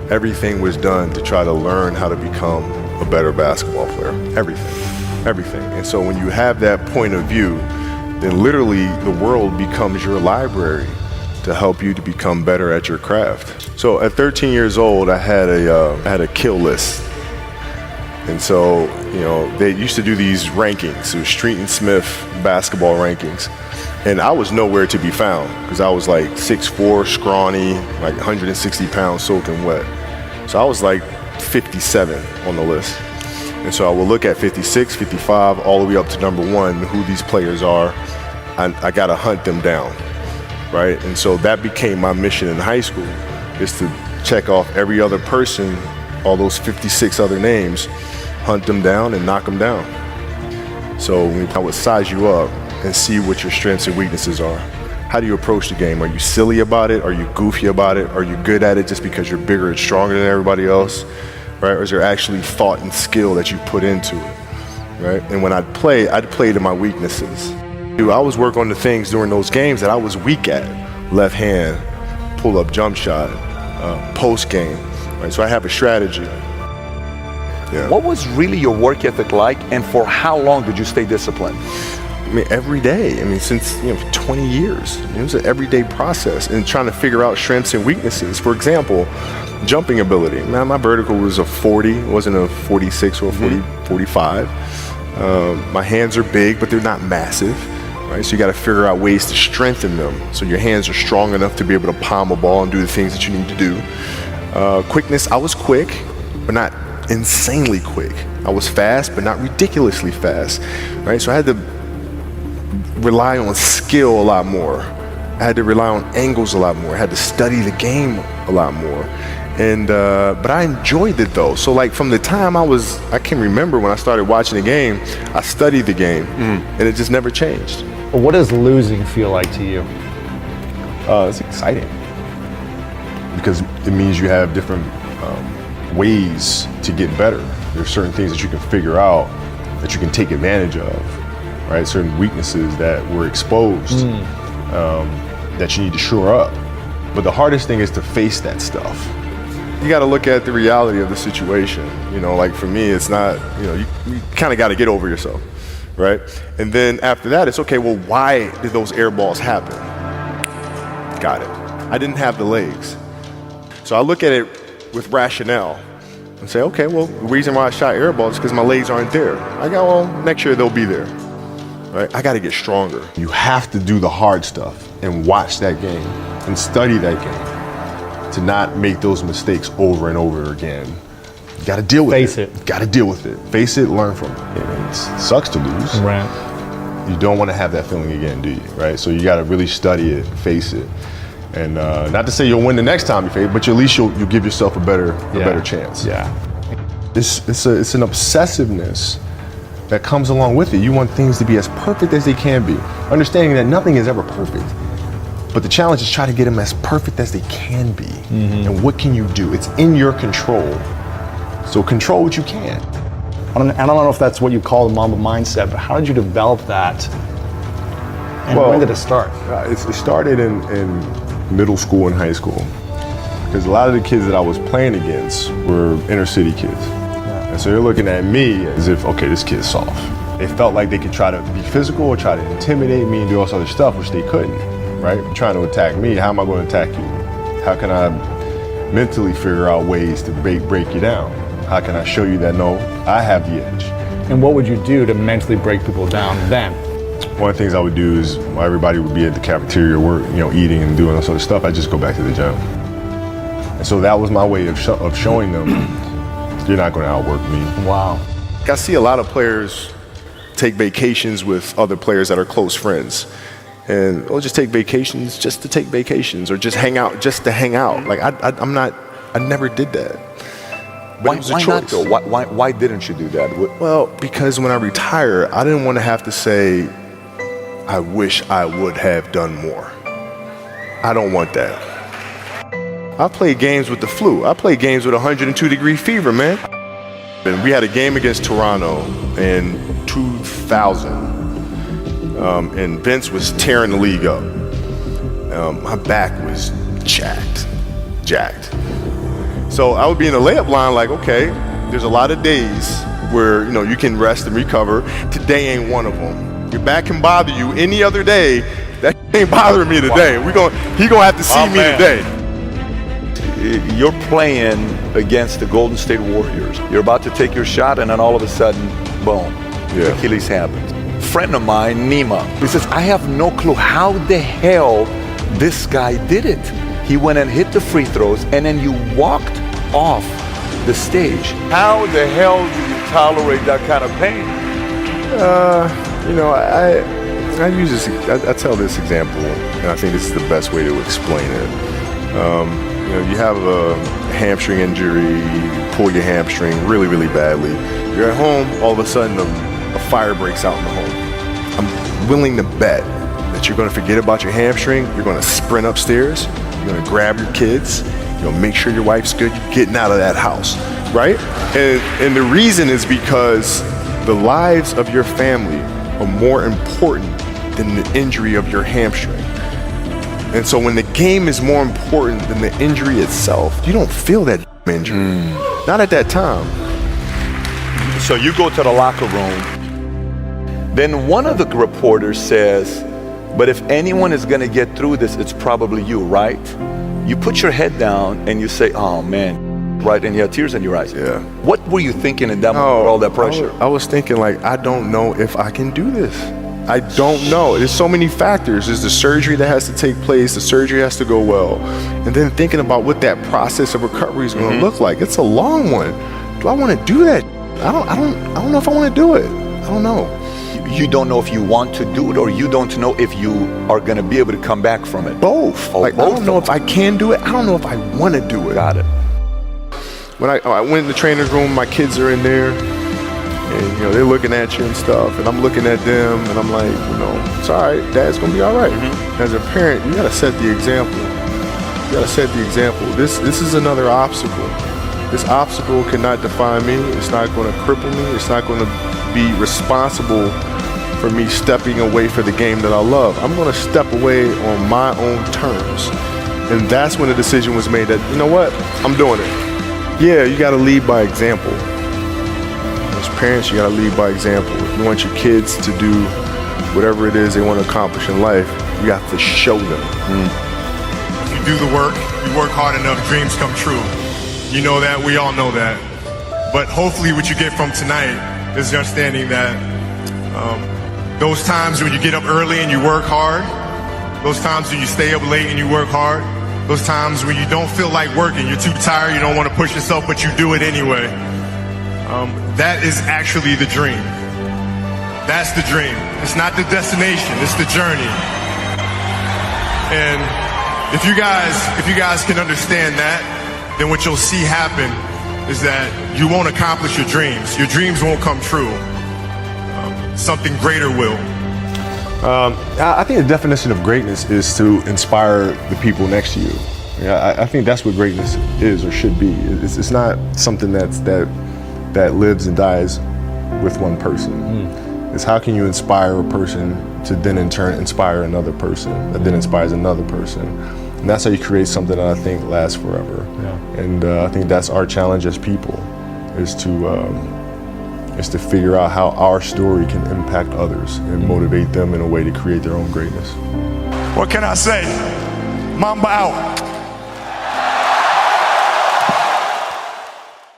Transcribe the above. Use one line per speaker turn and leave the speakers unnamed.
everything was done to try to learn how to become a better basketball player. Everything. And so when you have that point of view, then literally the world becomes your library to help you to become better at your craft. So at 13 years old, I had a kill list. And so, they used to do these rankings. It was Street and Smith basketball rankings. And I was nowhere to be found because I was like 6'4", scrawny, like 160 pounds soaking wet. So I was like 57 on the list. And so I will look at 56, 55, all the way up to number 1, who these players are. I got to hunt them down, right? And so that became my mission in high school, is to check off every other person, all those 56 other names, hunt them down and knock them down. So I would size you up and see what your strengths and weaknesses are. How do you approach the game? Are you silly about it? Are you goofy about it? Are you good at it just because you're bigger and stronger than everybody else? Right? Or is there actually thought and skill that you put into it? Right? And when I'd play to my weaknesses. I always work on the things during those games that I was weak at. Left hand, pull-up jump shot, post game. Right? So I have a strategy. Yeah.
What was really your work ethic like, and for how long did you stay disciplined?
I mean, every day. I mean, since 20 years. It was an everyday process and trying to figure out strengths and weaknesses. For example, jumping ability. Man, my vertical was a 40, it wasn't a 46 or a 45. My hands are big, but they're not massive. Right? So you got to figure out ways to strengthen them so your hands are strong enough to be able to palm a ball and do the things that you need to do. Quickness, I was quick, but not insanely quick. I was fast, but not ridiculously fast. Right? So I had to rely on skill a lot more. I had to rely on angles a lot more. I had to study the game a lot more. And but I enjoyed it though. So like from the time I can remember when I started watching the game, I studied the game and it just never changed.
What does losing feel like to you?
It's exciting because it means you have different ways to get better. There's certain things that you can figure out that you can take advantage of, right? Certain weaknesses that were exposed that you need to shore up. But the hardest thing is to face that stuff. You got to look at the reality of the situation. Like for me, it's not, you kind of got to get over yourself, right? And then after that, it's okay, well, why did those air balls happen? Got it. I didn't have the legs. So I look at it with rationale and say, okay, well, the reason why I shot air balls is because my legs aren't there. I go, well, next year they'll be there, right? I got to get stronger. You have to do the hard stuff and watch that game and study that game to not make those mistakes over and over again. You got to deal with it.
Face it.
Got to deal with it. Face it, learn from it. And it sucks to lose.
Right.
You don't want to have that feeling again, do you? Right? So you got to really study it, face it. And not to say you'll win the next time you face, but at least you'll give yourself a better chance.
Yeah.
It's an obsessiveness that comes along with it. You want things to be as perfect as they can be, understanding that nothing is ever perfect. But the challenge is try to get them as perfect as they can be. And what can you do? It's in your control. So control what you can.
I don't know if that's what you call the Mamba mindset, but how did you develop that? And when did it start?
It started in middle school and high school. Because a lot of the kids that I was playing against were inner city kids. Yeah. And so they're looking at me as if, okay, this kid's soft. They felt like they could try to be physical or try to intimidate me and do all this other stuff, which they couldn't. Right? Trying to attack me, how am I going to attack you? How can I mentally figure out ways to break you down? How can I show you that, no, I have the edge?
And what would you do to mentally break people down then?
One of the things I would do is while everybody would be at the cafeteria work, eating and doing all sort of stuff, I'd just go back to the gym. And so that was my way of showing them, you're not going to outwork me.
Wow.
I see a lot of players take vacations with other players that are close friends. And we'll just take vacations just to take vacations, or just hang out just to hang out. Like I never did that. But
Why not though? Why didn't you do that?
Well, because when I retire, I didn't want to have to say, I wish I would have done more. I don't want that. I played games with the flu. I played games with 102-degree fever, man. And we had a game against Toronto in 2000. And Vince was tearing the league up. My back was jacked. So I would be in the layup line like, okay, there's a lot of days where, you know, you can rest and recover. Today ain't one of them. Your back can bother you any other day. That ain't bothering me today. He gonna have to see me today.
You're playing against the Golden State Warriors. You're about to take your shot, and then all of a sudden, boom, Achilles happens. Friend of mine, Nima, he says, I have no clue how the hell this guy did it. He went and hit the free throws, and then you walked off the stage. How the hell do you tolerate that kind of pain?
You know, I use this. I tell this example, and I think this is the best way to explain it. You know, you have a hamstring injury, you pull your hamstring really, really badly. You're at home, all of a sudden a fire breaks out in the home. I'm willing to bet that you're going to forget about your hamstring. You're going to sprint upstairs. You're going to grab your kids. You're going to make sure your wife's good. You're getting out of that house, right? And the reason is because the lives of your family are more important than the injury of your hamstring. And so when the game is more important than the injury itself, you don't feel that injury. Not at that time.
So you go to the locker room. Then one of the reporters says, but if anyone is going to get through this, it's probably you, right? You put your head down and you say, oh man, right? And you have tears in your eyes.
Yeah.
What were you thinking in that moment with all that pressure?
I was thinking like, I don't know if I can do this. I don't know. There's so many factors. There's the surgery that has to take place. The surgery has to go well. And then thinking about what that process of recovery is going to look like. It's a long one. Do I want to do that? I don't know if I want to do it. I don't know.
You don't know if you want to do it, or you don't know if you are going to be able to come back from it.
Both.
Oh,
like,
both.
I don't know if I can do it. I don't know if I want to do it.
Got it.
When I went in the trainer's room, my kids are in there, and you know they're looking at you and stuff, and I'm looking at them, and I'm like, you know, it's all right. Dad's gonna be all right. As a parent, you gotta set the example. You gotta set the example. This is another obstacle. This obstacle cannot define me. It's not going to cripple me. It's not going to be responsible for me stepping away for the game that I love. I'm going to step away on my own terms. And that's when the decision was made that, you know what, I'm doing it. Yeah, you got to lead by example. As parents, you got to lead by example. If you want your kids to do whatever it is they want to accomplish in life, you have to show them.
If you do the work, you work hard enough, dreams come true. You know that, we all know that. But hopefully what you get from tonight is the understanding that those times when you get up early and you work hard, those times when you stay up late and you work hard, those times when you don't feel like working, you're too tired, you don't want to push yourself, but you do it anyway. That is actually the dream. That's the dream. It's not the destination, it's the journey. And if you guys can understand that, then what you'll see happen is that you won't accomplish your dreams. Your dreams won't come true. Something greater will.
I think the definition of greatness is to inspire the people next to you. I think that's what greatness is or should be. It's not something that lives and dies with one person. It's how can you inspire a person to then in turn inspire another person that then inspires another person. And that's how you create something that I think lasts forever. Yeah. And I think that's our challenge as people, is to figure out how our story can impact others and motivate them in a way to create their own greatness.
What can I say? Mamba out.